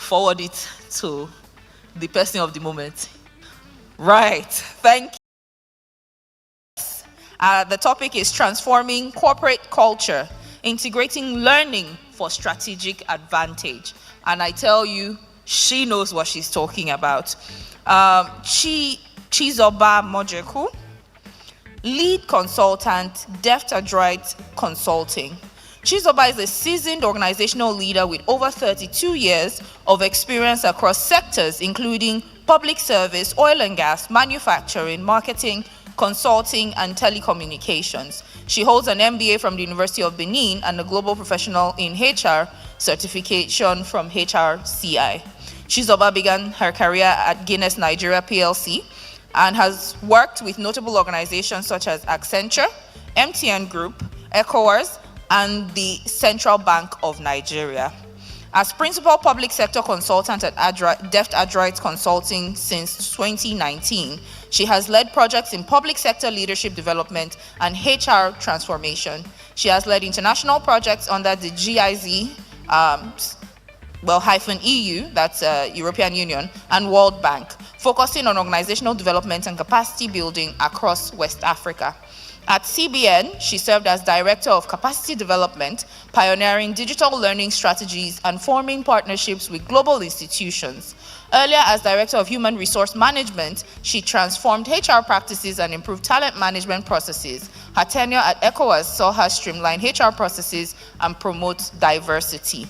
forward it to the person of the moment. Right, thank you. The topic is transforming corporate culture, integrating learning for strategic advantage. And I tell you, she knows what she's talking about. Chizoba Mojeku, lead consultant, Deft Adroit Consulting. Chizoba is a seasoned organizational leader with over 32 years of experience across sectors, including public service, oil and gas, manufacturing, marketing, consulting, and telecommunications. She holds an MBA from the University of Benin and a Global Professional in HR certification from HRCI. Chizoba began her career at Guinness Nigeria PLC and has worked with notable organizations such as Accenture, MTN Group, ECOWAS, and the Central Bank of Nigeria. As principal public sector consultant at Deft Adroit Consulting since 2019, she has led projects in public sector leadership development and HR transformation. She has led international projects under the GIZ, -EU, that's European Union, and World Bank, focusing on organizational development and capacity building across West Africa. At CBN, she served as Director of Capacity Development, pioneering digital learning strategies and forming partnerships with global institutions. Earlier, as Director of Human Resource Management, she transformed HR practices and improved talent management processes. Her tenure at ECOWAS saw her streamline HR processes and promote diversity.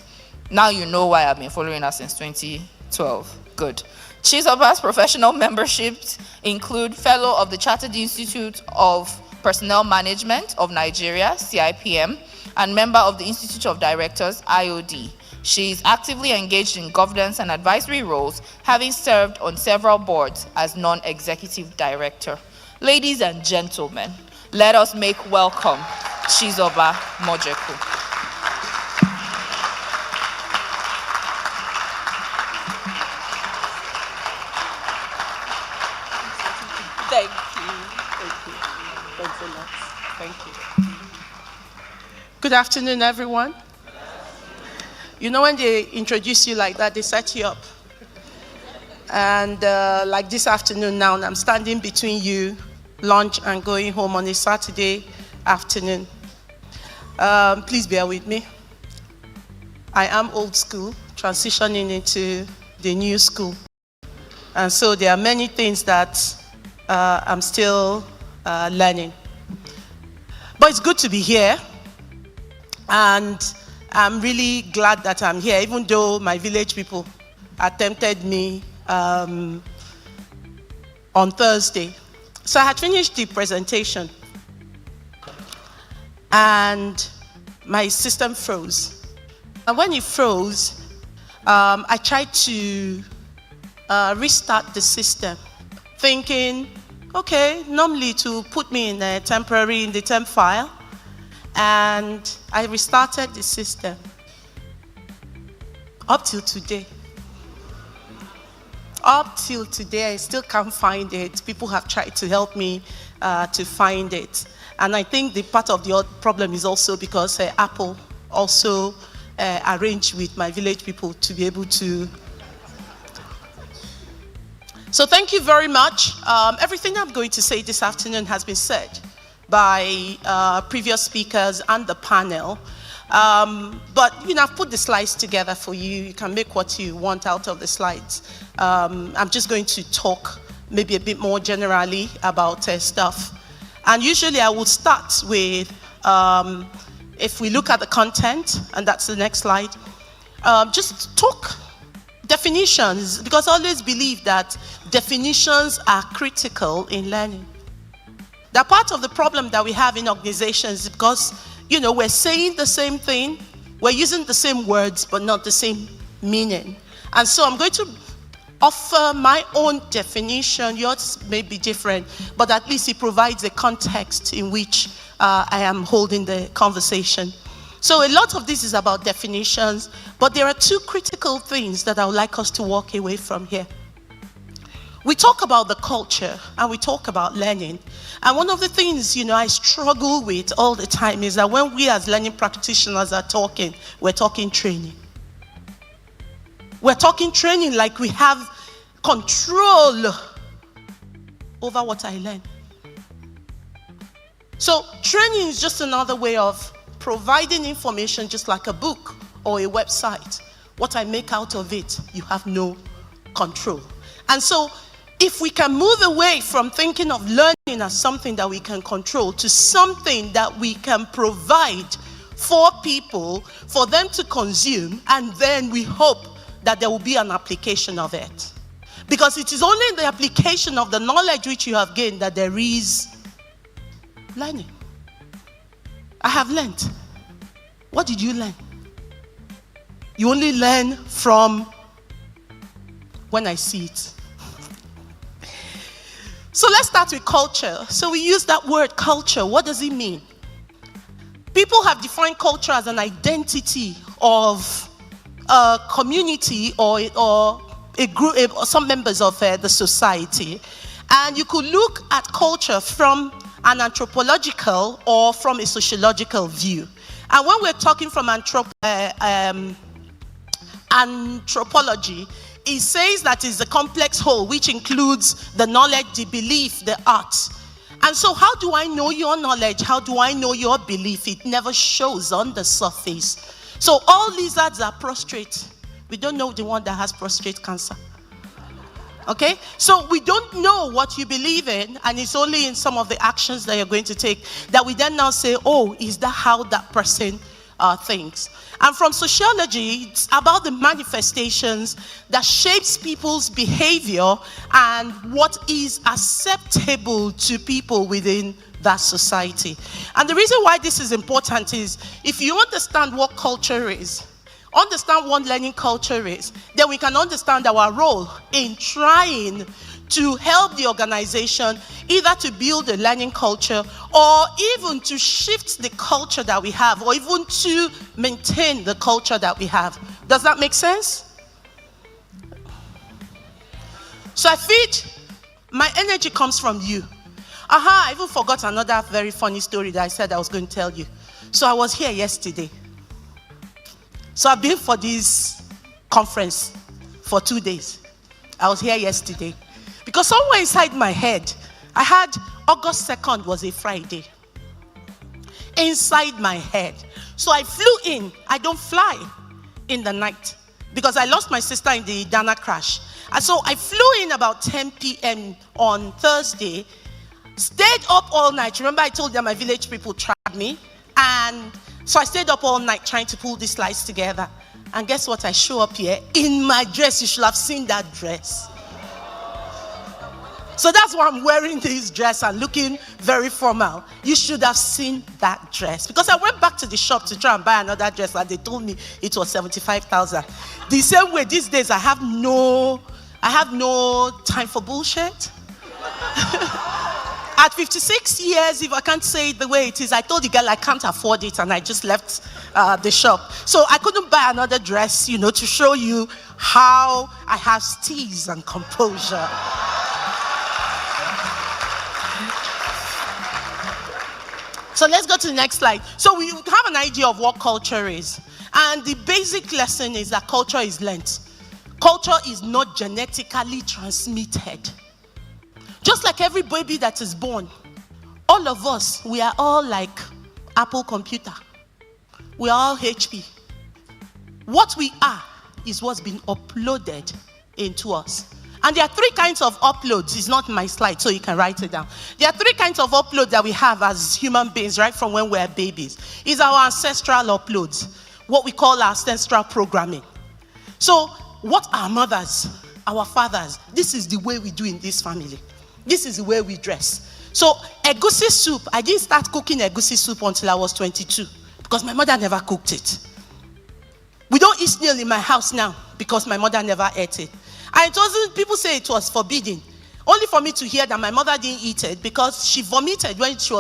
Now you know why I've been following her since 2012. Good. Chizoba's professional memberships include Fellow of the Chartered Institute of Personnel Management of Nigeria, CIPM, and member of the Institute of Directors, IOD. She is actively engaged in governance and advisory roles, having served on several boards as non-executive director. Ladies and gentlemen, let us make welcome Chizoba Mojeku. Thank you. Thanks a lot. Thank you. Good afternoon, everyone. You know, when they introduce you like that, they set you up. And like this afternoon now, I'm standing between you, lunch, and going home on a Saturday afternoon. Please bear with me. I am old school, transitioning into the new school. And so there are many things that I'm still learning. But it's good to be here. And I'm really glad that I'm here, even though my village people attempted me on Thursday. So I had finished the presentation and my system froze. And when it froze, I tried to restart the system, thinking, okay, normally to put me in a temporary in the temp file, and I restarted the system. Up till today, I still can't find it. People have tried to help me to find it. And I think the part of the problem is also because Apple also arranged with my village people to be able to. So thank you very much. Everything I'm going to say this afternoon has been said by previous speakers and the panel. But you know, I've put the slides together for you. You can make what you want out of the slides. I'm just going to talk maybe a bit more generally about stuff. And usually I would start with, if we look at the content, and that's the next slide, just talk definitions, because I always believe that definitions are critical in learning. They're part of the problem that we have in organizations because, you know, we're saying the same thing, we're using the same words, but not the same meaning. And so I'm going to offer my own definition. Yours may be different, but at least it provides a context in which I am holding the conversation. So a lot of this is about definitions, but there are two critical things that I would like us to walk away from here. We talk about the culture and we talk about learning. And one of the things, you know, I struggle with all the time is that when we as learning practitioners are talking, we're talking training. We're talking training like we have control over what I learn. So training is just another way of providing information, just like a book or a website. What I make out of it, you have no control. And so if we can move away from thinking of learning as something that we can control to something that we can provide for people, for them to consume, and then we hope that there will be an application of it. Because it is only in the application of the knowledge which you have gained that there is learning. I have learned. What did you learn? You only learn from when I see it. So let's start with culture. So we use that word culture. What does it mean? People have defined culture as an identity of a community or a group, or some members of the society. And you could look at culture from an anthropological or from a sociological view. And when we're talking from anthropology, it says that it's a complex whole which includes the knowledge, the belief, the art. And so how do I know your knowledge? How do I know your belief? It never shows on the surface. So all lizards are prostrate. We don't know the one that has prostate cancer. Okay? So we don't know what you believe in, and it's only in some of the actions that you're going to take that we then now say, oh, is that how that person thinks? And from sociology, it's about the manifestations that shapes people's behavior and what is acceptable to people within that society. And the reason why this is important is if you understand what culture is, understand what learning culture is, then we can understand our role in trying to help the organization either to build a learning culture or even to shift the culture that we have, or even to maintain the culture that we have. Does that make sense? So my energy comes from you. I even forgot another very funny story that I said I was going to tell you. So I was here yesterday. So I've been for this conference for 2 days. I was here yesterday. Because somewhere inside my head, I had August 2nd was a Friday. Inside my head. So I flew in. I don't fly in the night because I lost my sister in the Dana crash. And so I flew in about 10 p.m. on Thursday, stayed up all night. Remember I told them my village people tracked me? And so I stayed up all night trying to pull these slides together. And guess what? I show up here in my dress. You should have seen that dress. So that's why I'm wearing this dress and looking very formal. You should have seen that dress. Because I went back to the shop to try and buy another dress and they told me it was 75,000. The same way these days I have no time for bullshit. At 56 years, if I can't say it the way it is, I told the girl I can't afford it and I just left the shop. So I couldn't buy another dress, to show you how I have steeze and composure. So let's go to the next slide. So we have an idea of what culture is. And the basic lesson is that culture is learnt. Culture is not genetically transmitted. Just like every baby that is born, all of us, we are all like Apple computer. We are all HP. What we are is what's been uploaded into us. And there are 3 kinds of uploads. It's not my slide, so you can write it down. There are 3 kinds of uploads that we have as human beings, right from when we're babies. It's our ancestral uploads, what we call our ancestral programming. So what our mothers, our fathers, this is the way we do in this family. This is the way we dress. So egusi soup, I didn't start cooking egusi soup until I was 22 because my mother never cooked it. We don't eat snail in my house now because my mother never ate it. And it wasn't, people say it was forbidden. Only for me to hear that my mother didn't eat it because she vomited when she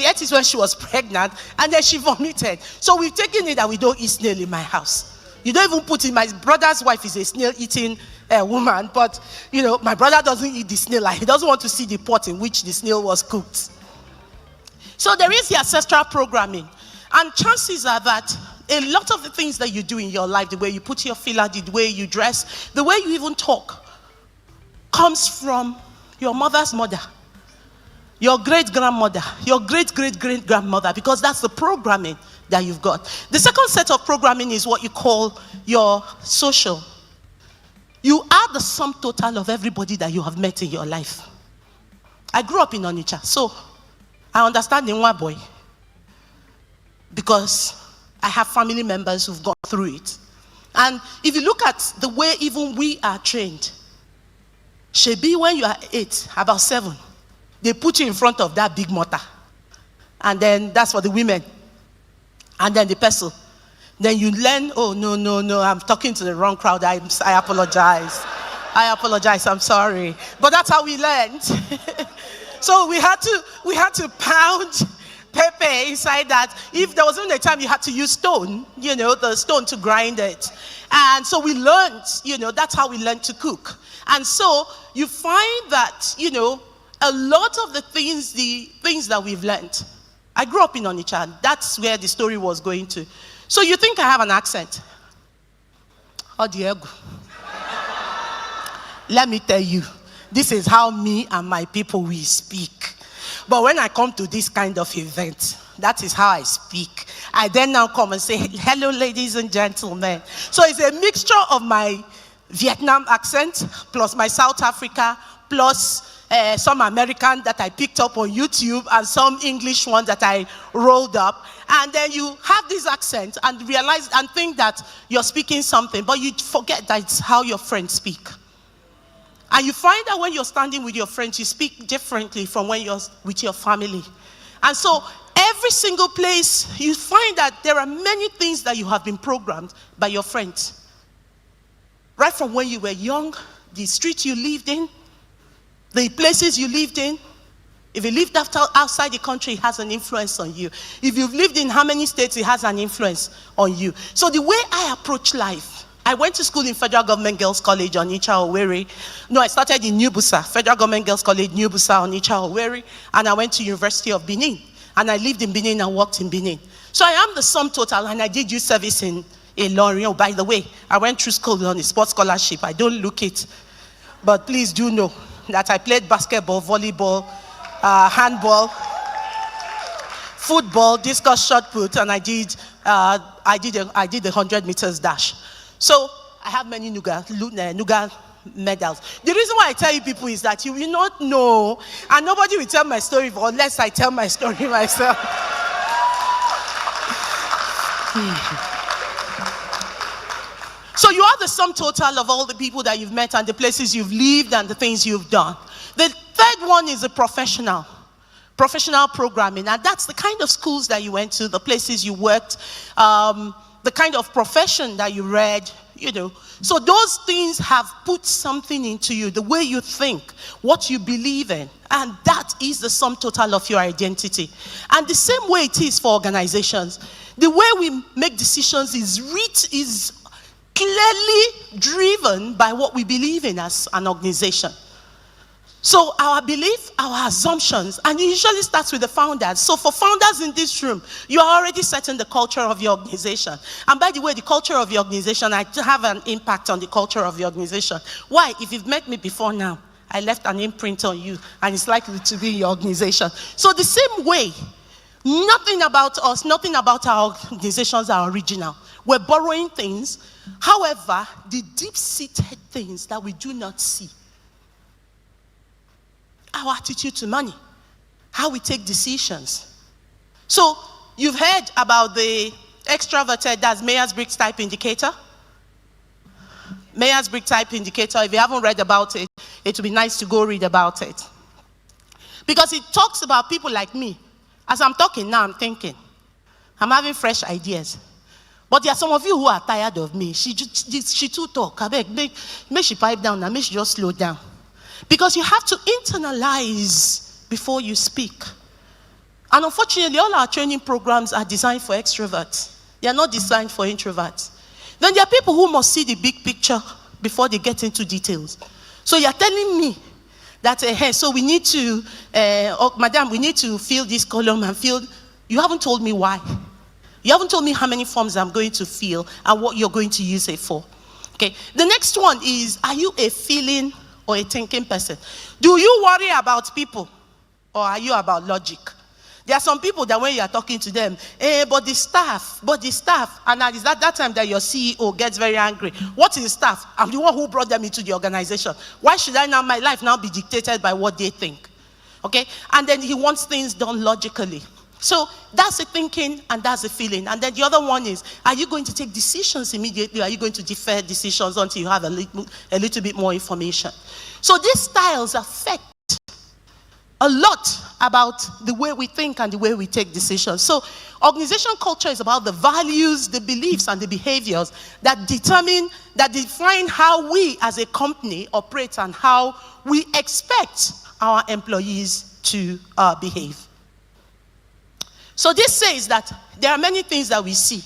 ate it when she was pregnant and then she vomited. So we've taken it that we don't eat snail in my house. You don't even put it, my brother's wife is a snail eating woman, but my brother doesn't eat the snail. He doesn't want to see the pot in which the snail was cooked. So there is the ancestral programming. And chances are that a lot of the things that you do in your life, the way you put your filler, the way you dress, the way you even talk, comes from your mother's mother, your great-grandmother, your great-great-great-grandmother, because that's the programming that you've got. The second set of programming is what you call your social. You are the sum total of everybody that you have met in your life. I grew up in Onitsha, so I understand the Nwa boy, because I have family members who've gone through it. And if you look at the way even we are trained, Shebi, when you are 8, about 7, they put you in front of that big mortar. And then that's for the women. And then the pestle. Then you learn, oh, no, I'm talking to the wrong crowd. I apologize. I'm sorry. But that's how we learned. So we had to pound pepper inside that. If there wasn't a time you had to use stone, the stone to grind it. And so we learned, that's how we learned to cook. And so you find that, a lot of the things that we've learned. I grew up in Onitsha. That's where the story was going to. So you think I have an accent? Oh, Diego. Let me tell you, this is how me and my people we speak. But when I come to this kind of event, that is how I speak. I then now come and say, hello, ladies and gentlemen. So it's a mixture of my Vietnam accent, plus my South Africa, plus some American that I picked up on YouTube, and some English one that I rolled up. And then you have this accent and realize and think that you're speaking something, but you forget that it's how your friends speak. And you find that when you're standing with your friends, you speak differently from when you're with your family. And so every single place, you find that there are many things that you have been programmed by your friends. Right from when you were young, the streets you lived in, the places you lived in. If you lived outside the country, it has an influence on you. If you've lived in how many states, it has an influence on you. So the way I approach life, I went to school in Federal Government Girls College, Onitsha, Owerri. No, I started in New Busa, Federal Government Girls College, New Busa, Onitsha, Owerri. And I went to University of Benin. And I lived in Benin and worked in Benin. So I am the sum total, and I did youth service in Ilorin. Oh, by the way, I went through school on a sports scholarship. I don't look it. But please do know that I played basketball, volleyball, handball, football, discus shot put, and I did the 100 meters dash. So I have many Nuga medals. The reason why I tell you people is that you will not know, and nobody will tell my story unless I tell my story myself. So you are the sum total of all the people that you've met and the places you've lived and the things you've done. The third one is a professional programming, and that's the kind of schools that you went to, the places you worked, the kind of profession that you read, So those things have put something into you, the way you think, what you believe in, and that is the sum total of your identity. And the same way it is for organizations. The way we make decisions is clearly driven by what we believe in as an organization. So our belief, our assumptions, and it usually starts with the founders. So for founders in this room, you are already setting the culture of your organization. And by the way, the culture of your organization, I have an impact on the culture of your organization. Why? If you've met me before now, I left an imprint on you, and it's likely to be in your organization. So the same way, nothing about us, nothing about our organizations are original. We're borrowing things. However, the deep-seated things that we do not see, our attitude to money, how we take decisions. So you've heard about the extroverted, that's Myers-Briggs type indicator. Myers-Briggs type indicator, if you haven't read about it, it would be nice to go read about it. Because it talks about people like me. As I'm talking now, I'm thinking. I'm having fresh ideas. But there are some of you who are tired of me. She too talk. I beg, make she pipe down and make she just slow down. Because you have to internalize before you speak. And unfortunately, all our training programs are designed for extroverts. They are not designed for introverts. Then there are people who must see the big picture before they get into details. So you're telling me that, so we need to, madam, we need to fill this column and fill. You haven't told me why. You haven't told me how many forms I'm going to fill and what you're going to use it for. Okay. The next one is, are you a feeling or a thinking person? Do you worry about people or are you about logic? There are some people that when you are talking to them, but the staff, and it's at that time that your CEO gets very angry. What is staff? I'm the one who brought them into the organization. Why should my life now be dictated by what they think? Okay? And then he wants things done logically. So that's the thinking and that's the feeling. And then the other one is, are you going to take decisions immediately? Or are you going to defer decisions until you have a little bit more information? So these styles affect a lot about the way we think and the way we take decisions. So organizational culture is about the values, the beliefs, and the behaviors that define how we as a company operate and how we expect our employees to behave. So this says that there are many things that we see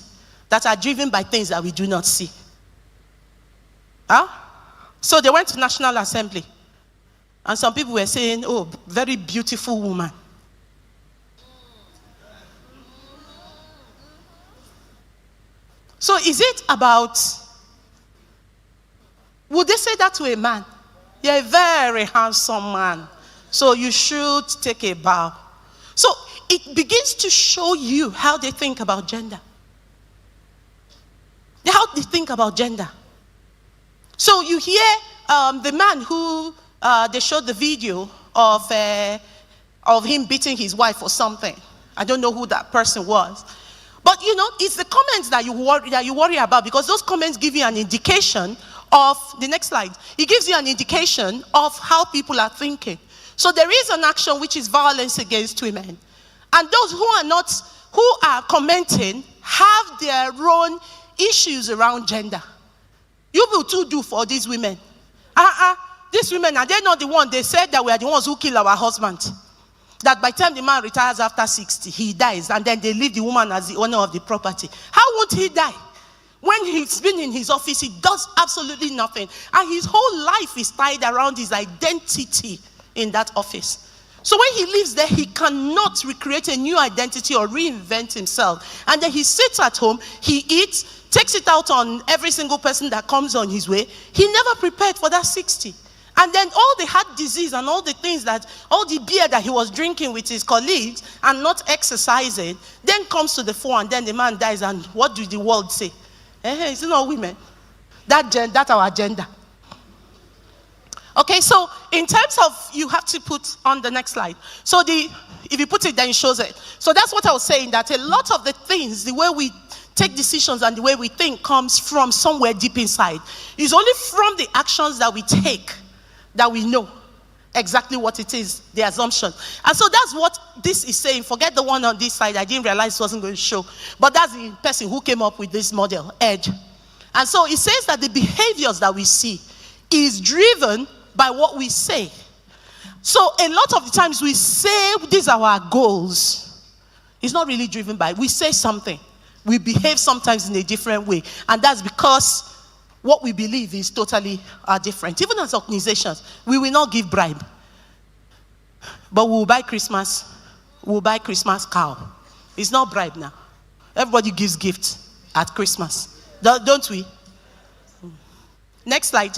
that are driven by things that we do not see. So they went to National Assembly. And some people were saying, oh, very beautiful woman. So is it about, would they say that to a man? You're a very handsome man, so you should take a bow. So it begins to show you how they think about gender. How they think about gender. So you hear the man who they showed the video of him beating his wife or something. I don't know who that person was. But it's the comments that you worry about, because those comments give you an indication of, the next slide, it gives you an indication of how people are thinking. So there is an action which is violence against women. And those who are commenting have their own issues around gender. You will too do for these women. These women, are they not the one? They said that we are the ones who kill our husband. That by the time the man retires after 60, he dies, and then they leave the woman as the owner of the property. How won't he die? When he's been in his office, he does absolutely nothing. And his whole life is tied around his identity in that office. So when he lives there, he cannot recreate a new identity or reinvent himself. And then he sits at home, he eats, takes it out on every single person that comes on his way. He never prepared for that 60. And then all the heart disease and all the beer that he was drinking with his colleagues and not exercising, then comes to the fore, and then the man dies, and what do the world say? It's not women. That's our agenda. Okay, so in terms of, you have to put on the next slide. So if you put it, then it shows it. So that's what I was saying, that a lot of the things, the way we take decisions and the way we think comes from somewhere deep inside. It's only from the actions that we take that we know exactly what it is, the assumption. And so that's what this is saying. Forget the one on this side. I didn't realize it wasn't going to show. But that's the person who came up with this model, Edge. And so it says that the behaviors that we see is driven by what we say. So a lot of the times we say these are our goals. It's not really driven by, we say something. We behave sometimes in a different way. And that's because what we believe is totally different. Even as organizations, we will not give bribe. But we will buy Christmas. We will buy Christmas cow. It's not bribe now. Everybody gives gifts at Christmas. Don't we? Next slide.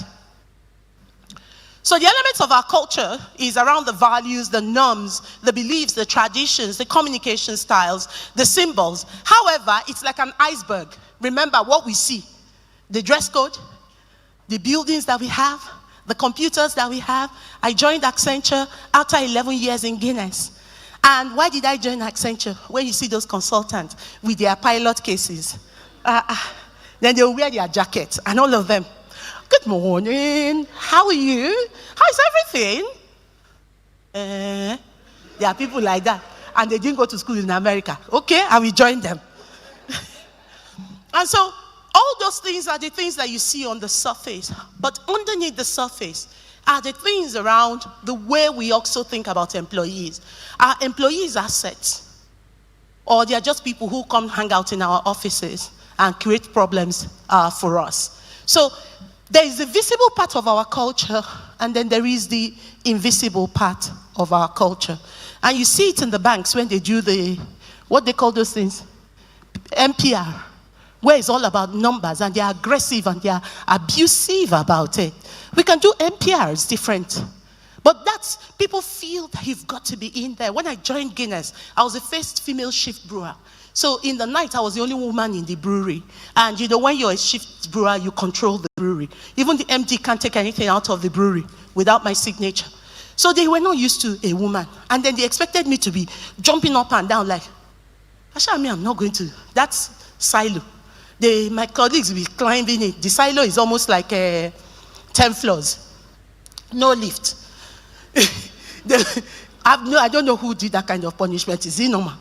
So the elements of our culture is around the values, the norms, the beliefs, the traditions, the communication styles, the symbols. However, it's like an iceberg. Remember what we see. The dress code, the buildings that we have, the computers that we have. I joined Accenture after 11 years in Guinness. And why did I join Accenture? When you see those consultants with their pilot cases, then they'll wear their jackets and all of them. Good morning, how are you? How's everything? There are people like that. And they didn't go to school in America. Okay, I will join them. And so, all those things are the things that you see on the surface. But underneath the surface are the things around the way we also think about employees. Are employees assets? Or they are just people who come hang out in our offices and create problems for us? So there is the visible part of our culture, and then there is the invisible part of our culture. And you see it in the banks when they do what they call those things? MPR, where it's all about numbers and they're aggressive and they're abusive about it. We can do MPR, it's different. But that's, people feel that you've got to be in there. When I joined Guinness, I was the first female shift brewer. So in the night, I was the only woman in the brewery. And when you're a shift brewer, you control the brewery. Even the MD can't take anything out of the brewery without my signature. So they were not used to a woman. And then they expected me to be jumping up and down like, Ashami, I'm not going to. That's silo. My colleagues will be climbing it. The silo is almost like 10 floors. No lift. I don't know who did that kind of punishment. Is it normal?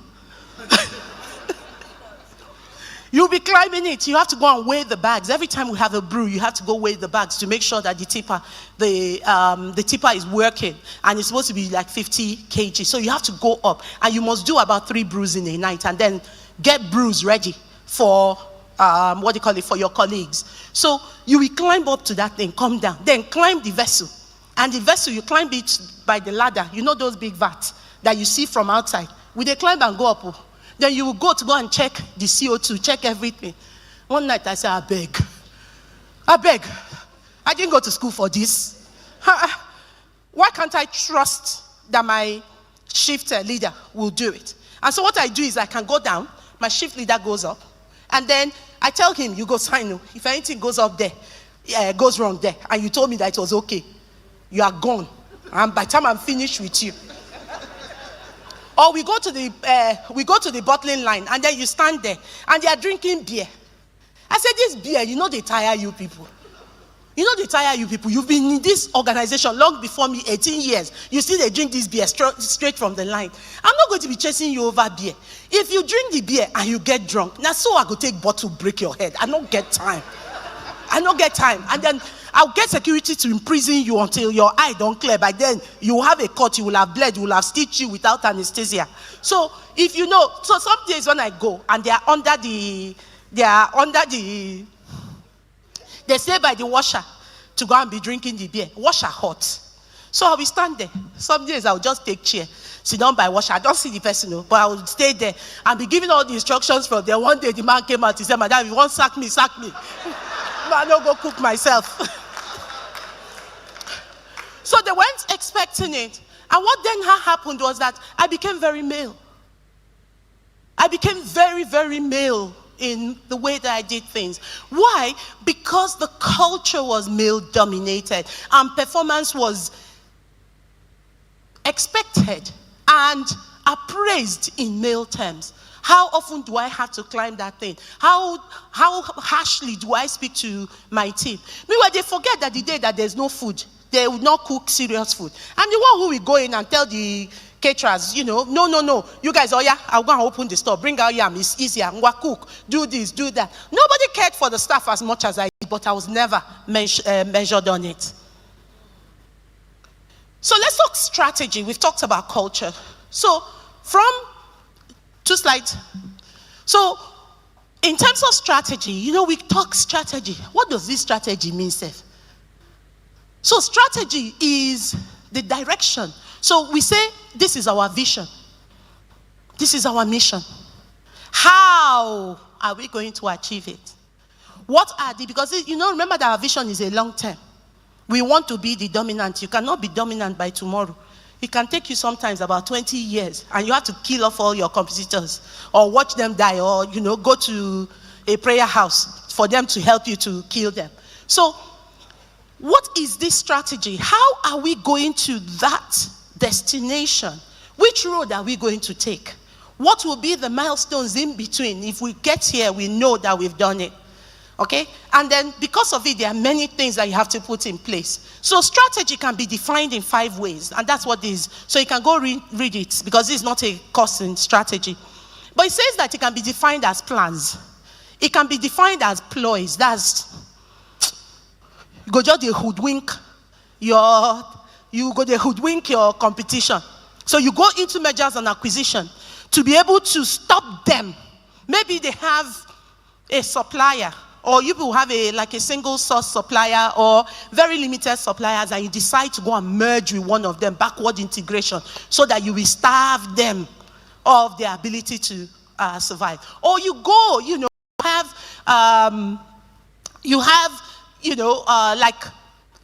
You'll be climbing it. You have to go and weigh the bags. Every time we have a brew, you have to go weigh the bags to make sure that the tipper is working. And it's supposed to be like 50 kg. So you have to go up. And you must do about 3 brews in a night. And then get brews ready for, for your colleagues. So you will climb up to that thing, come down. Then climb the vessel. And the vessel, you climb it by the ladder. You know those big vats that you see from outside. Will they climb and go up? Then you will go and check the CO2, check everything. One night I said, I beg. I didn't go to school for this. Why can't I trust that my shift leader will do it? And so what I do is I can go down, my shift leader goes up, and then I tell him, you go sign. If anything goes up there, goes wrong there, and you told me that it was okay, you are gone. And by the time I'm finished with you, or we go to the bottling line, and then you stand there, and they are drinking beer. I said, this beer, they tire you people. They tire you people. You've been in this organization long before me, 18 years. You see they drink this beer straight from the line. I'm not going to be chasing you over beer. If you drink the beer and you get drunk, now so I go take bottle, break your head. I don't get time. And then I'll get security to imprison you until your eye don't clear. By then, you will have a cut, you will have bled, you will have stitched you without anesthesia. So if so some days when I go and they stay by the washer to go and be drinking the beer. Washer hot. So I will stand there. Some days I will just take chair, sit down by washer. I don't see the person, but I will stay there and be giving all the instructions from there. One day the man came out, he said, Madam, if you want sack me, sack me. I don't go cook myself. So they weren't expecting it. And what then happened was that I became very male. I became very, very male in the way that I did things. Why? Because the culture was male dominated and performance was expected and appraised in male terms. How often do I have to climb that thing? How harshly do I speak to my team? Meanwhile, they forget that the day that there's no food, they will not cook serious food. I'm the one who will go in and tell the caterers, no, you guys, I'll go and open the store, bring out yam, it's easier, Ngwa cook, do this, do that. Nobody cared for the staff as much as I did, but I was never measured on it. So let's talk strategy. We've talked about culture. So from 2 slides. So in terms of strategy, we talk strategy. What does this strategy mean, Seth? So strategy is the direction. So we say, this is our vision. This is our mission. How are we going to achieve it? What are because remember that our vision is a long term. We want to be the dominant. You cannot be dominant by tomorrow. It can take you sometimes about 20 years, and you have to kill off all your competitors, or watch them die, or go to a prayer house for them to help you to kill them. So, what is this strategy? How are we going to that destination? Which road are we going to take? What will be the milestones in between? If we get here, we know that we've done it. Okay? And then because of it, there are many things that you have to put in place. So strategy can be defined in 5 ways. And that's what this is. So you can go read it, because this is not a course in strategy. But it says that it can be defined as plans. It can be defined as ploys. That's, you go just hoodwink your competition. So you go into mergers and acquisition to be able to stop them. Maybe they have a supplier, or you will have a single source supplier or very limited suppliers, and you decide to go and merge with one of them, backward integration, so that you will starve them of their ability to survive. Or you go, you have, like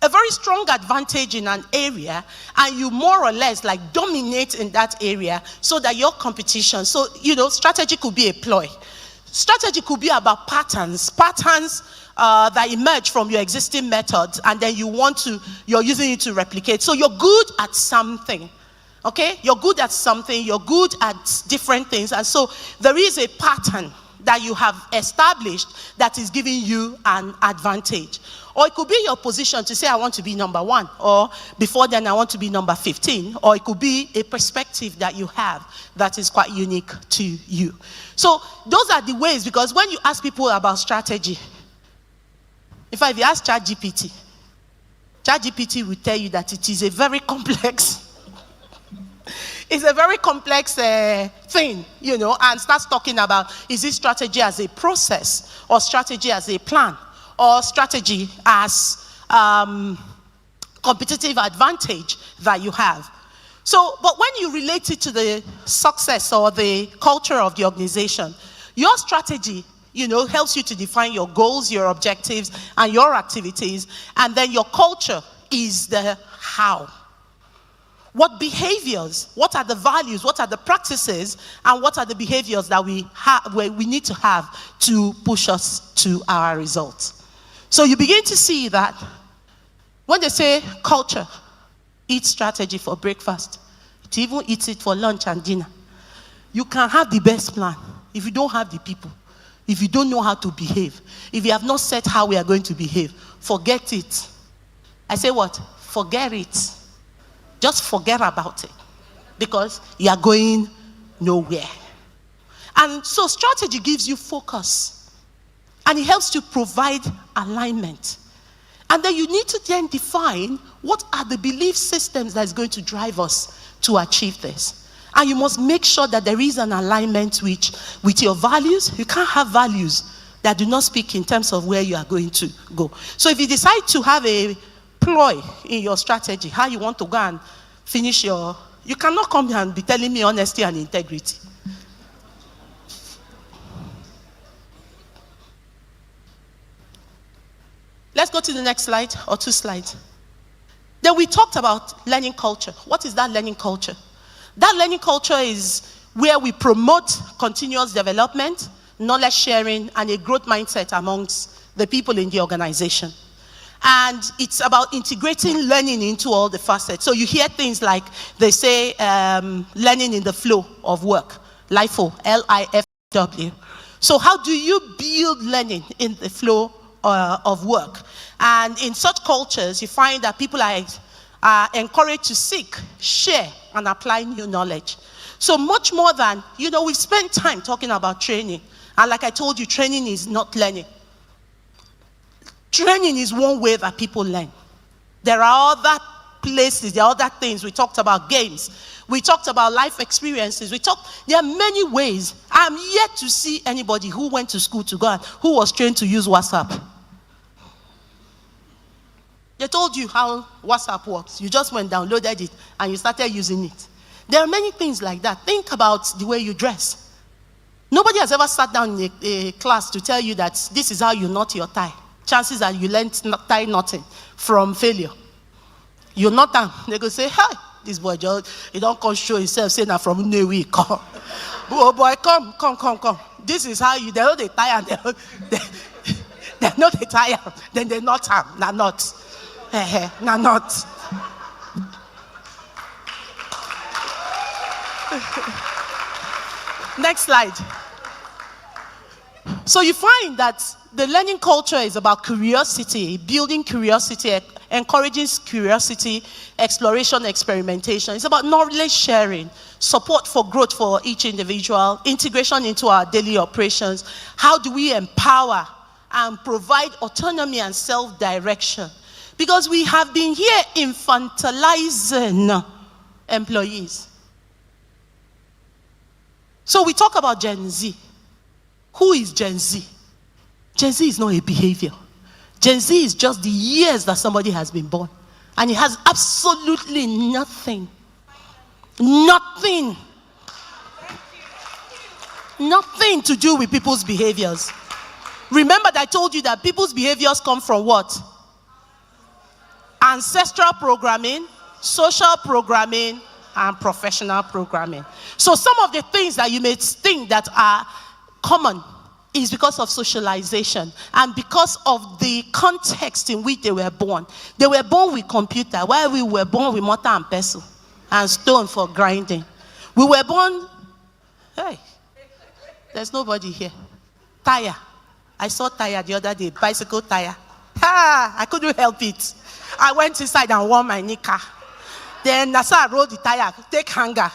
a very strong advantage in an area, and you more or less like dominate in that area so that your competition, strategy could be a ploy. Strategy could be about patterns that emerge from your existing methods, and then you're using it to replicate. So you're good at something, okay? You're good at something, you're good at different things, and so there is a pattern that you have established that is giving you an advantage. Or it could be your position to say, I want to be number 1, or before then I want to be number 15, or it could be a perspective that you have that is quite unique to you. So those are the ways, because when you ask people about strategy, in fact, if you ask ChatGPT will tell you that it is a very complex it's a very complex thing, and starts talking about, is it strategy as a process, or strategy as a plan, or strategy as competitive advantage that you have. So, but when you relate it to the success or the culture of the organization, your strategy, helps you to define your goals, your objectives, and your activities, and then your culture is the how. What behaviors, what are the values, what are the practices, and what are the behaviors that we need to have to push us to our results? So you begin to see that when they say culture, eat strategy for breakfast, it even eats it for lunch and dinner. You can have the best plan if you don't have the people, if you don't know how to behave, if you have not set how we are going to behave, forget it. I say what? Forget it. Just forget about it, because you are going nowhere. And so strategy gives you focus, and it helps to provide alignment. And then you need to then define what are the belief systems that is going to drive us to achieve this. And you must make sure that there is an alignment with your values. You can't have values that do not speak in terms of where you are going to go. So if you decide to have a ploy in your strategy, how you want to go and finish you cannot come here and be telling me honesty and integrity. Let's go to the next slide, or 2 slides. Then we talked about learning culture. What is that learning culture? That learning culture is where we promote continuous development, knowledge sharing, and a growth mindset amongst the people in the organization. And it's about integrating learning into all the facets. So you hear things like, they say, learning in the flow of work, LIFO, L-I-F-W. So how do you build learning in the flow of work? And in such cultures, you find that people are encouraged to seek, share, and apply new knowledge. So much more than, we spend time talking about training. And like I told you, training is not learning. Training is one way that people learn. There are other places, there are other things. We talked about games. We talked about life experiences. There are many ways. I'm yet to see anybody who went to school to go and who was trained to use WhatsApp. They told you how WhatsApp works. You just went, downloaded it, and you started using it. There are many things like that. Think about the way you dress. Nobody has ever sat down in a class to tell you that this is how you knot your tie. Chances are you learned tie knotting from failure. You knot them. They go say, hey, this boy just, he don't come show himself, say now from no way, come. Oh boy, come. This is how they know they tie and they know they tie, then they knot them. Nah, not. Nah, not. Next slide. So you find that the learning culture is about curiosity, building curiosity, encouraging curiosity, exploration, experimentation. It's about knowledge sharing, support for growth for each individual, integration into our daily operations. How do we empower and provide autonomy and self-direction? Because we have been here infantilizing employees. So we talk about Gen Z. Who is Gen Z? Gen Z is not a behavior. Gen Z is just the years that somebody has been born. And it has absolutely nothing. Nothing. Nothing to do with people's behaviors. Remember that I told you that people's behaviors come from what? Ancestral programming, social programming, and professional programming. So some of the things that you may think that are common is because of socialization and because of the context in which they were born. They were born with computer, while we were born with mortar and pestle and stone for grinding. We were born, hey, there's nobody here. Tire. I saw tire the other day, bicycle tire. Ha! I couldn't help it. I went inside and wore my knicker. Then Nasa rolled the tire, take hanger.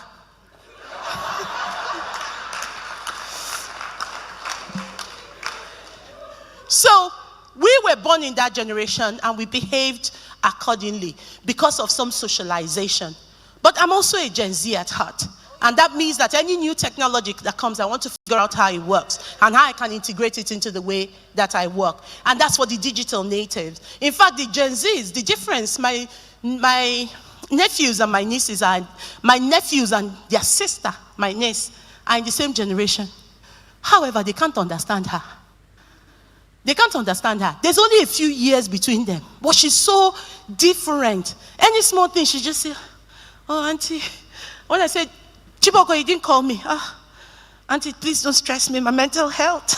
So we were born in that generation and we behaved accordingly because of some socialization. But I'm also a Gen Z at heart. And that means that any new technology that comes, I want to figure out how it works and how I can integrate it into the way that I work. And that's for the digital natives. In fact, the Gen Zs, the difference, my nephews and my nieces are, my nephews and their sister, my niece, are in the same generation. However, they can't understand her. They can't understand her. There's only a few years between them. But she's so different. Any small thing, she just say, oh, auntie. When I said, Chiboko, you didn't call me. Ah, auntie, please don't stress me, my mental health.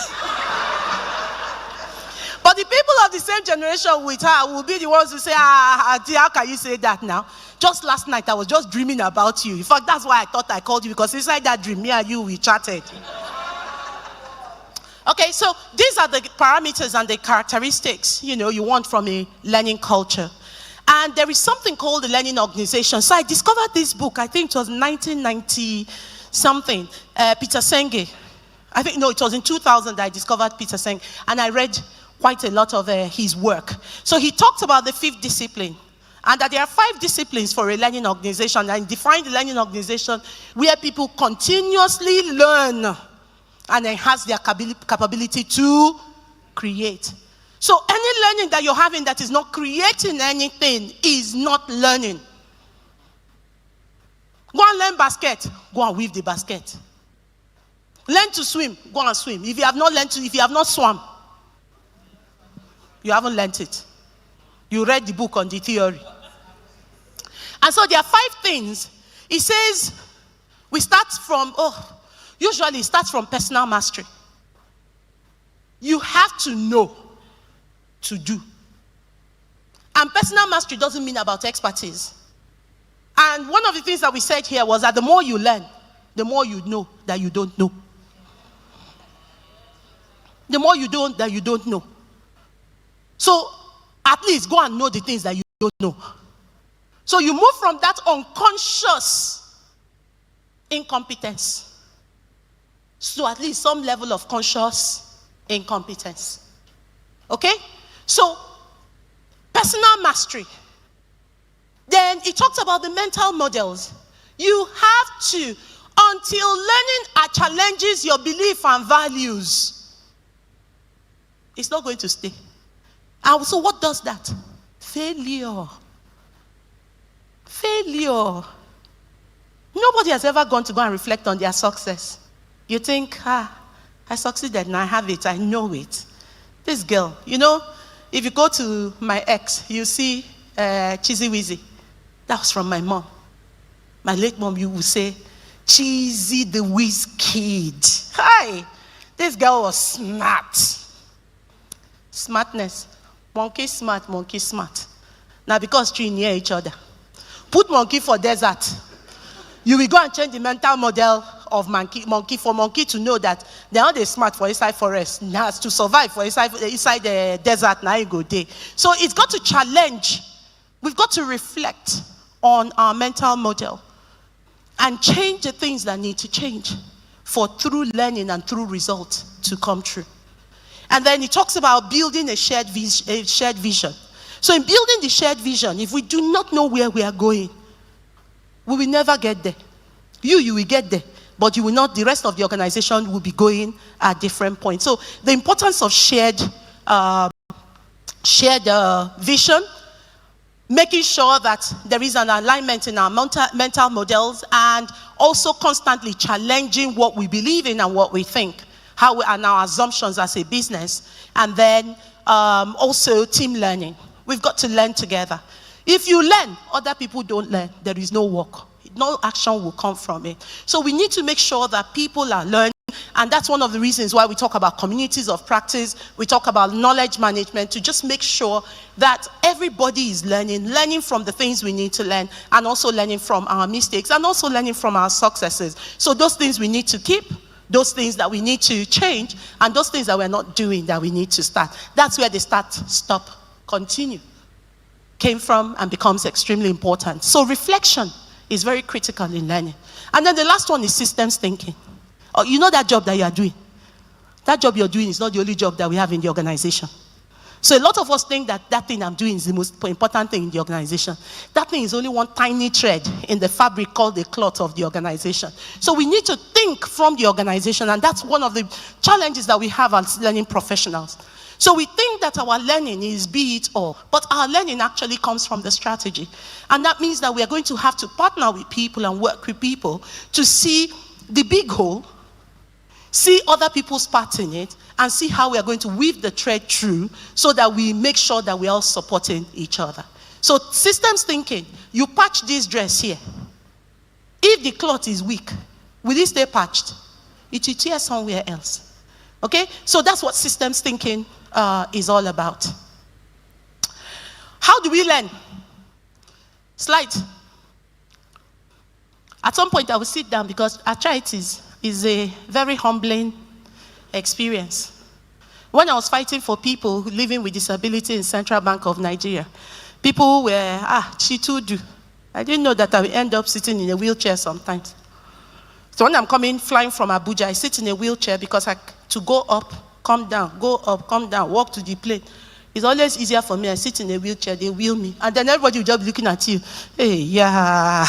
But the people of the same generation with her will be the ones who say, auntie, how can you say that now? Just last night, I was just dreaming about you. In fact, that's why I thought I called you, because inside that dream, me and you, we chatted. Okay, so these are the parameters and the characteristics, you want from a learning culture. And there is something called the learning organization. So I discovered this book, I think it was 1990 something, Peter Senge. I think, no, it was in 2000 that I discovered Peter Senge. And I read quite a lot of his work. So he talked about the 5th discipline. And that there are 5 disciplines for a learning organization. And defined the learning organization where people continuously learn and enhance their capability to create. So any learning that you're having that is not creating anything is not learning. Go and learn basket. Go and weave the basket. Learn to swim. Go and swim. If you have not swum, you haven't learned it. You read the book on the theory. And so there are 5 things. It says, we start from, usually it starts from personal mastery. You have to know to do. And personal mastery doesn't mean about expertise. And one of the things that we said here was that the more you learn, the more you know that you don't know. The more you don't that you don't know. So at least go and know the things that you don't know. So you move from that unconscious incompetence to at least some level of conscious incompetence. Okay? So, personal mastery. Then it talks about the mental models. You have to, until learning challenges your belief and values, it's not going to stay. And so what does that? Failure. Failure. Nobody has ever gone and reflect on their success. You think, I succeeded and I have it, I know it. This girl, if you go to my ex, you see Cheesy Wheezy. That was from my mom. My late mom, you will say, Cheesy the Whiz Kid. Hi! This girl was smart. Smartness. Monkey smart, monkey smart. Now because three near each other. Put monkey for desert. You will go and change the mental model of monkey for monkey to know that they're not smart for inside forest. Now to survive for inside the desert, now you go there. So it's got to challenge. We've got to reflect on our mental model and change the things that need to change for through learning and through results to come true. And then he talks about building a shared vision. So in building the shared vision, if we do not know where we are going, we will never get there. You will get there, but you will not, the rest of the organization will be going at different points. So the importance of shared vision making sure that there is an alignment in our mental models, and also constantly challenging what we believe in and what we think, and our assumptions as a business, and then also team learning. We've got to learn together. If you learn, other people don't learn, there is no work. No action will come from it. So we need to make sure that people are learning, and that's one of the reasons why we talk about communities of practice, we talk about knowledge management, to just make sure that everybody is learning from the things we need to learn, and also learning from our mistakes, and also learning from our successes. So those things we need to keep, those things that we need to change, and those things that we're not doing that we need to start. That's where the start, stop, continue came from and becomes extremely important. So reflection is very critical in learning. And then the last one is systems thinking. Oh, you know that job that you are doing? That job you're doing is not the only job that we have in the organization. So a lot of us think that that thing I'm doing is the most important thing in the organization. That thing is only one tiny thread in the fabric called the cloth of the organization. So we need to think from the organization, and that's one of the challenges that we have as learning professionals. So we think that our learning is be it all, but our learning actually comes from the strategy. And that means that we are going to have to partner with people and work with people to see the big whole, see other people's parts in it, and see how we are going to weave the thread through so that we make sure that we are all supporting each other. So systems thinking, you patch this dress here. If the cloth is weak, will it stay patched? It will tear somewhere else. Okay? So that's what systems thinking is all about. How do we learn? Slide. At some point I will sit down, because arthritis is a very humbling experience. When I was fighting for people living with disability in Central Bank of Nigeria, people were, Chitudu. I didn't know that I would end up sitting in a wheelchair sometimes. So when I'm flying from Abuja, I sit in a wheelchair because to go up, come down, go up, come down, walk to the plane. It's always easier for me. I sit in a wheelchair, they wheel me. And then everybody will just be looking at you. Hey, yeah.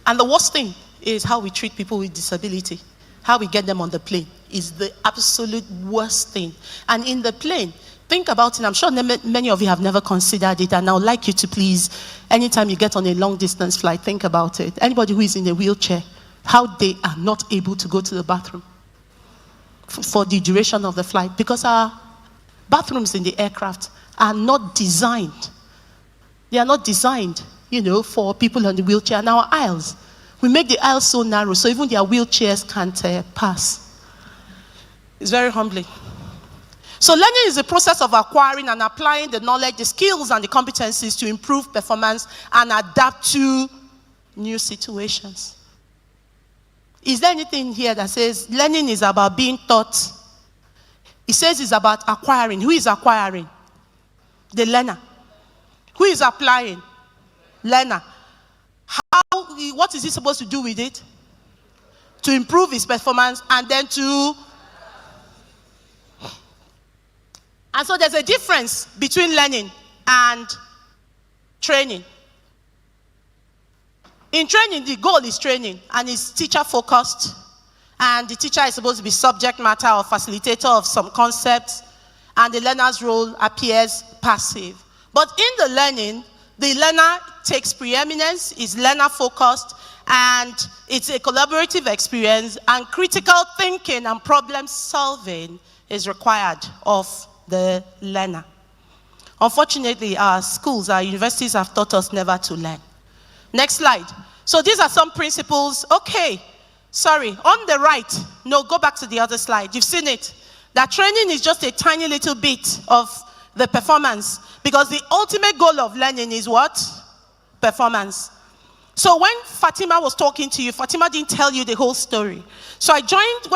And the worst thing is how we treat people with disability. How we get them on the plane is the absolute worst thing. And in the plane, think about it. I'm sure many of you have never considered it, and I would like you to please, anytime you get on a long distance flight, think about it. Anybody who is in a wheelchair, how they are not able to go to the bathroom for the duration of the flight, because our bathrooms in the aircraft are not designed. They are not designed, for people on the wheelchair. And our aisles, we make the aisles so narrow, so even their wheelchairs can't pass. It's very humbling. So learning is a process of acquiring and applying the knowledge, the skills, and the competencies to improve performance and adapt to new situations. Is there anything here that says learning is about being taught? It says it's about acquiring. Who is acquiring? The learner. Who is applying? Learner. What is he supposed to do with it? To improve his performance, and then to... And so there's a difference between learning and training. In training, the goal is training, and it's teacher-focused, and the teacher is supposed to be subject matter or facilitator of some concepts, and the learner's role appears passive. But in the learning, the learner takes preeminence, is learner-focused, and it's a collaborative experience, and critical thinking and problem-solving is required of the learner. Unfortunately, our schools, our universities have taught us never to learn. Next slide. So these are some principles. Okay, sorry, on the right. No, go back to the other slide. You've seen it. That training is just a tiny little bit of the performance, because the ultimate goal of learning is what? Performance. So when Fatima was talking to you, Fatima didn't tell you the whole story. So I joined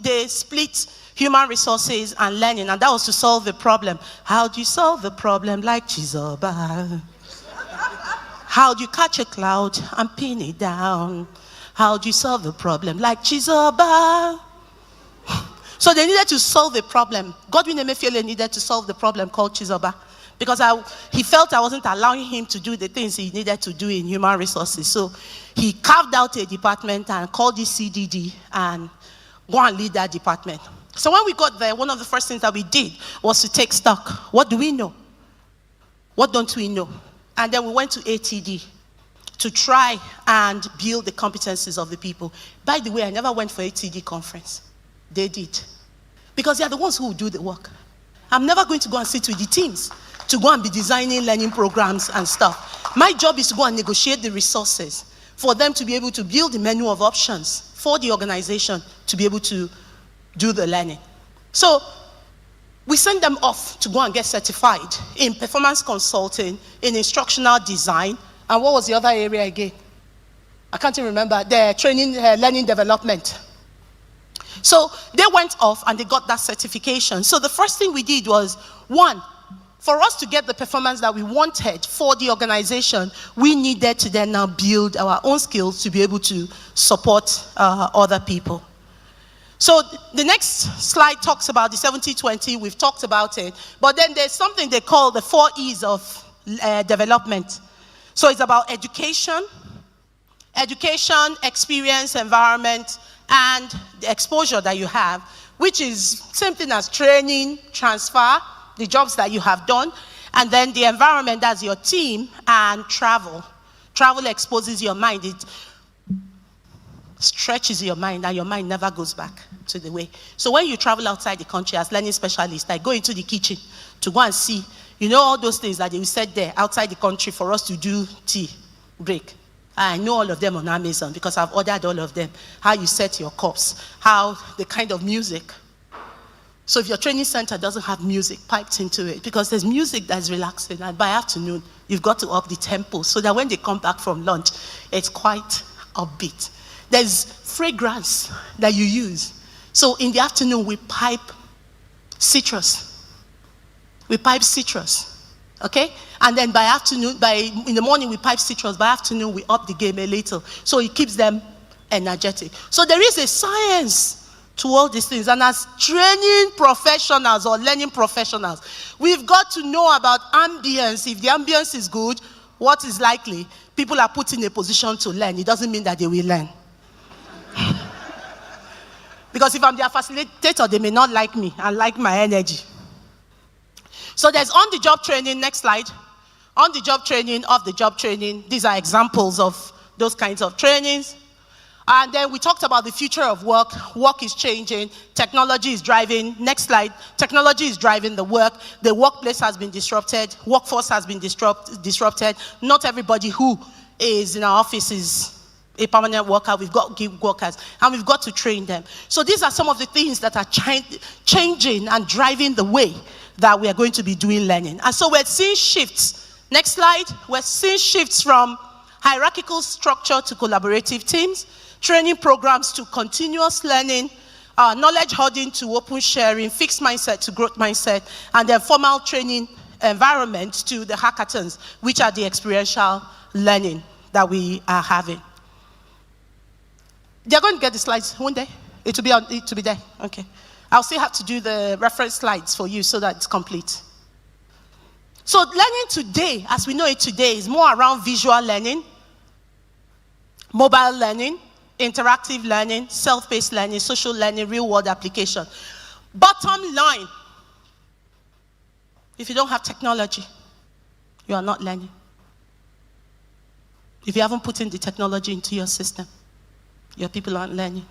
they split human resources and learning, and that was to solve the problem. How do you solve the problem? Like Chizoba. How do you catch a cloud and pin it down? How do you solve the problem? Like Chizoba. So they needed to solve the problem. Godwin Emefiele needed to solve the problem called Chizoba, because he felt I wasn't allowing him to do the things he needed to do in human resources. So he carved out a department and called it CDD and go and lead that department. So when we got there, one of the first things that we did was to take stock. What do we know? What don't we know? And then we went to ATD to try and build the competencies of the people. By the way, I never went for ATD conference. They did. Because they are the ones who will do the work. I'm never going to go and sit with the teams to go and be designing learning programs and stuff. My job is to go and negotiate the resources for them to be able to build the menu of options for the organization to be able to do the learning. So we send them off to go and get certified in performance consulting, in instructional design, and what was the other area again? I can't even remember. The training, learning development. So they went off and they got that certification. So the first thing we did was, one, for us to get the performance that we wanted for the organization, we needed to then now build our own skills to be able to support other people. So the next slide talks about the 70-20. We've talked about it. But then there's something they call the 4 E's of development. So it's about education, experience, environment, and the exposure that you have, which is same thing as training, transfer, the jobs that you have done, and then the environment, that's your team, and travel. Travel exposes your mind. It stretches your mind, and your mind never goes back to the way. So when you travel outside the country as learning specialist, I go into the kitchen to go and see, you know, all those things that they said there outside the country for us to do tea break. I know all of them on Amazon because I've ordered all of them. How you set your cups, how the kind of music. So if your training center doesn't have music piped into it, because there's music that's relaxing, and by afternoon, you've got to up the tempo so that when they come back from lunch, it's quite upbeat. There's fragrance that you use. So in the afternoon, we pipe citrus. Okay? And then by afternoon, in the morning we pipe citrus, by afternoon we up the game a little. So it keeps them energetic. So there is a science to all these things. And as training professionals or learning professionals, we've got to know about ambience. If the ambience is good, what is likely? People are put in a position to learn. It doesn't mean that they will learn. Because if I'm their facilitator, they may not like me and like my energy. So there's on-the-job training, next slide. On-the-job training, off-the-job training. These are examples of those kinds of trainings. And then we talked about the future of work. Work is changing. Technology is driving. Next slide. Technology is driving the work. The workplace has been disrupted. Workforce has been disrupted. Not everybody who is in our office is a permanent worker. We've got gig workers, and we've got to train them. So these are some of the things that are changing and driving the way that we are going to be doing learning. And so we're seeing shifts. Next slide. We're seeing shifts from hierarchical structure to collaborative teams, training programs to continuous learning, knowledge hoarding to open sharing, fixed mindset to growth mindset, and then formal training environment to the hackathons, which are the experiential learning that we are having. They're going to get the slides, won't they? It will be there. Okay. I'll still have to do the reference slides for you so that it's complete. So learning today, as we know it today, is more around visual learning, mobile learning, interactive learning, self-paced learning, social learning, real-world application. Bottom line, if you don't have technology, you are not learning. If you haven't put in the technology into your system, your people aren't learning.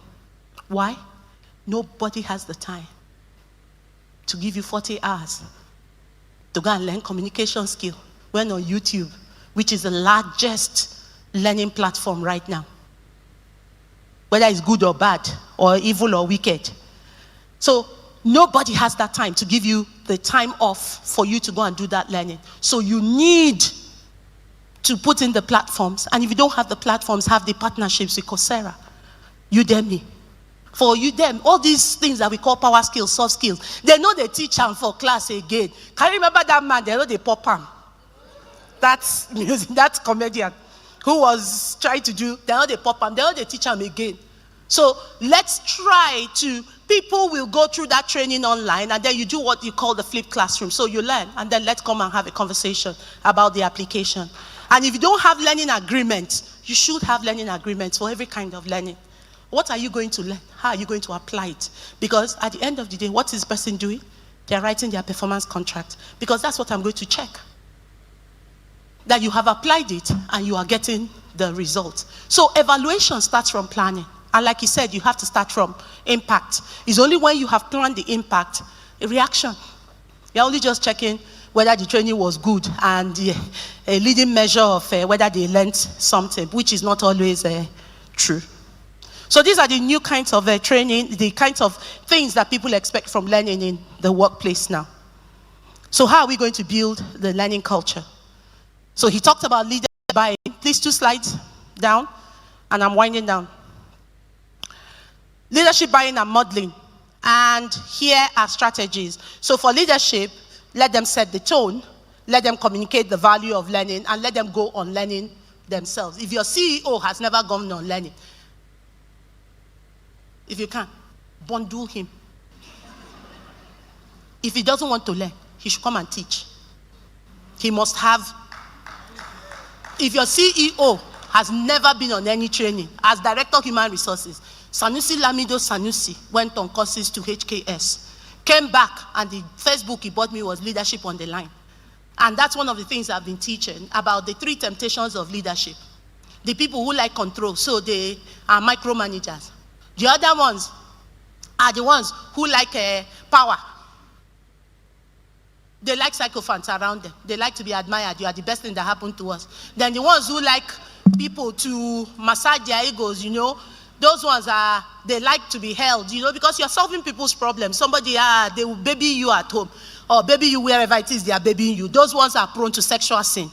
Why? Nobody has the time to give you 40 hours to go and learn communication skill when on YouTube, which is the largest learning platform right now. Whether it's good or bad, or evil or wicked. So nobody has that time to give you the time off for you to go and do that learning. So you need to put in the platforms. And if you don't have the platforms, have the partnerships with Coursera, Udemy. For Udemy, all these things that we call power skills, soft skills, they know they teach them for class again. Can you remember that man? They know they pop him. That's music, that comedian who was trying to do, they know they pop him, they know they teach him again. So let's try to, people will go through that training online, and then you do what you call the flipped classroom. So you learn, and then let's come and have a conversation about the application. And if you don't have learning agreements, you should have learning agreements for every kind of learning. What are you going to learn? How are you going to apply it? Because at the end of the day, what is the person doing? They're writing their performance contract. Because that's what I'm going to check. That you have applied it and you are getting the result. So evaluation starts from planning. And like you said, you have to start from impact. It's only when you have planned the impact, a reaction. You're only just checking whether the training was good and a leading measure of whether they learned something, which is not always true. So these are the new kinds of training, the kinds of things that people expect from learning in the workplace now. So how are we going to build the learning culture? So he talked about leadership buying. Please, 2 slides down, and I'm winding down. Leadership buying and modeling. And here are strategies. So for leadership, let them set the tone, let them communicate the value of learning, and let them go on learning themselves. If your CEO has never gone on learning, if you can, bundle him. If he doesn't want to learn, he should come and teach. He must have. If your CEO has never been on any training, as Director of Human Resources, Sanusi Lamido Sanusi went on courses to HKS, came back, and the first book he bought me was Leadership on the Line. And that's one of the things I've been teaching about the 3 temptations of leadership. The people who like control, so they are micromanagers. The other ones are the ones who like power. They like sycophants around them. They like to be admired. You are the best thing that happened to us. Then the ones who like people to massage their egos, you know, those ones they like to be held, you know, because you're solving people's problems. Somebody, they will baby you at home, or baby you wherever it is they are babying you. Those ones are prone to sexual sin.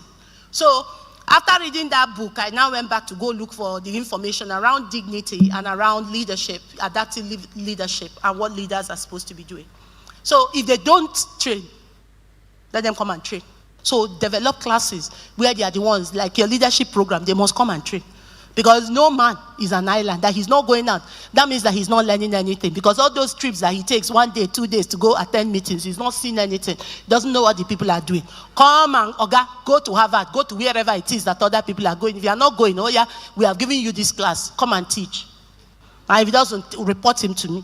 So after reading that book, I now went back to go look for the information around dignity and around leadership, adaptive leadership, and what leaders are supposed to be doing. So if they don't train, let them come and train. So develop classes where they are the ones, like your leadership program, they must come and train. Because no man is an island, that he's not going out. That means that he's not learning anything. Because all those trips that he takes 1 day, 2 days to go attend meetings, he's not seeing anything. Doesn't know what the people are doing. Come and go to Harvard, go to wherever it is that other people are going. If you are not going, oh yeah, we have given you this class. Come and teach. And if he doesn't, report him to me.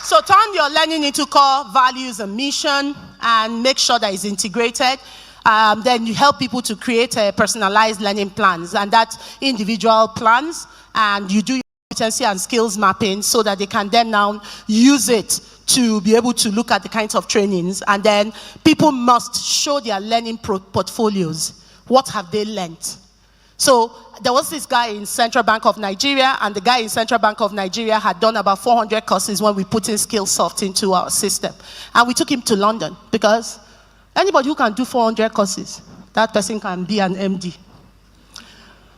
So turn your learning into core values and mission, and make sure that it's integrated. Then you help people to create personalized learning plans, and that's individual plans, and you do your competency and skills mapping so that they can then now use it to be able to look at the kinds of trainings. And then people must show their learning portfolios. What have they learned? So there was this guy in Central Bank of Nigeria, and the guy in Central Bank of Nigeria had done about 400 courses when we put in Skillsoft into our system. And we took him to London, because anybody who can do 400 courses, that person can be an MD.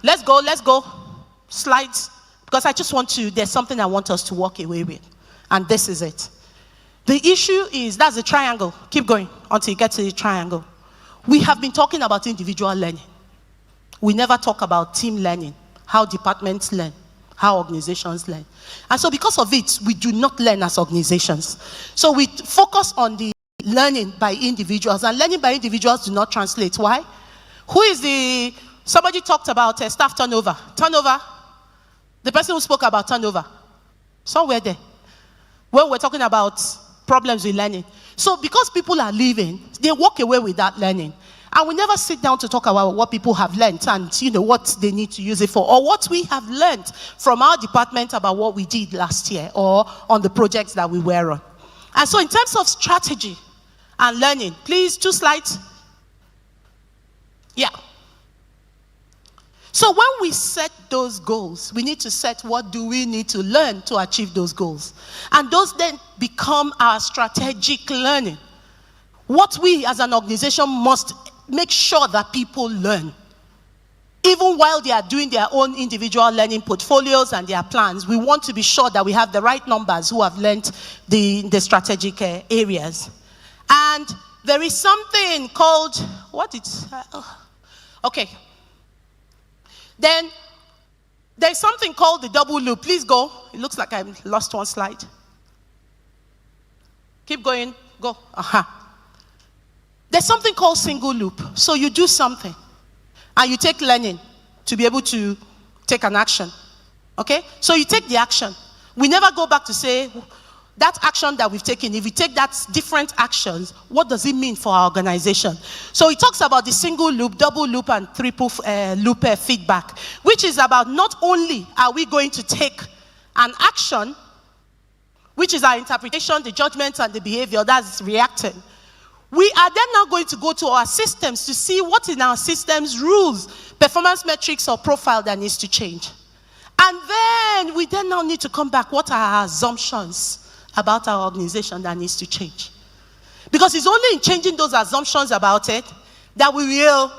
Let's go. Slides. Because I just want to, there's something I want us to walk away with. And this is it. The issue is, that's the triangle. Keep going until you get to the triangle. We have been talking about individual learning. We never talk about team learning, how departments learn, how organizations learn. And so because of it, we do not learn as organizations. So we focus on the learning by individuals, and learning by individuals do not translate. Why? Somebody talked about staff turnover. Turnover, the person who spoke about turnover, somewhere there, when we're talking about problems with learning. So because people are leaving, they walk away with that learning. And we never sit down to talk about what people have learned and what they need to use it for, or what we have learned from our department about what we did last year or on the projects that we were on. And so in terms of strategy and learning, please, 2 slides. Yeah. So when we set those goals, we need to set what do we need to learn to achieve those goals. And those then become our strategic learning. What we as an organization must make sure that people learn. Even while they are doing their own individual learning portfolios and their plans, we want to be sure that we have the right numbers who have learned the strategic areas. And there is something called, okay. Then there's something called the double loop. Please go. It looks like I lost 1 slide. Keep going. Go. There's something called single loop. So you do something, and you take learning, to be able to take an action. Okay? So you take the action. We never go back to say, that action that we've taken, if we take that different actions, what does it mean for our organization? So it talks about the single loop, double loop, and triple loop feedback, which is about not only are we going to take an action, which is our interpretation, the judgment, and the behavior that's reacting. We are then now going to go to our systems to see what in our systems rules, performance metrics, or profile that needs to change. And then we then now need to come back. What are our assumptions about our organization that needs to change? Because it's only in changing those assumptions about it that we will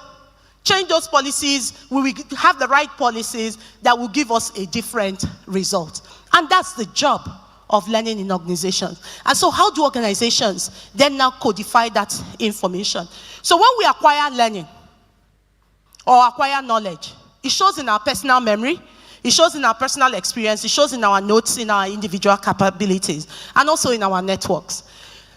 change those policies, we will have the right policies that will give us a different result. And that's the job of learning in organizations. And so how do organizations then now codify that information? So when we acquire learning or acquire knowledge, it shows in our personal memory, it shows in our personal experience, it shows in our notes, in our individual capabilities, and also in our networks.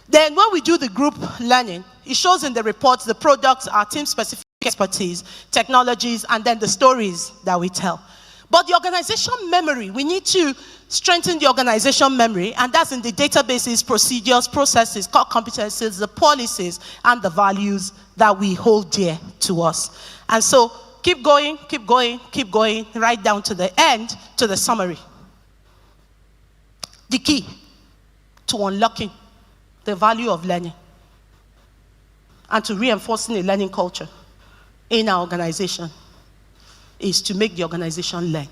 Then when we do the group learning, it shows in the reports, the products, our team-specific expertise, technologies, and then the stories that we tell. But the organization memory, we need to strengthen the organization memory, and that's in the databases, procedures, processes, core competencies, the policies, and the values that we hold dear to us. And so, keep going, keep going, keep going, right down to the end, to the summary. The key to unlocking the value of learning and to reinforcing a learning culture in our organization is to make the organization learn.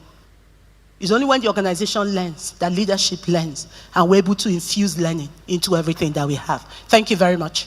It's only when the organization learns that leadership learns, and we're able to infuse learning into everything that we have. Thank you very much.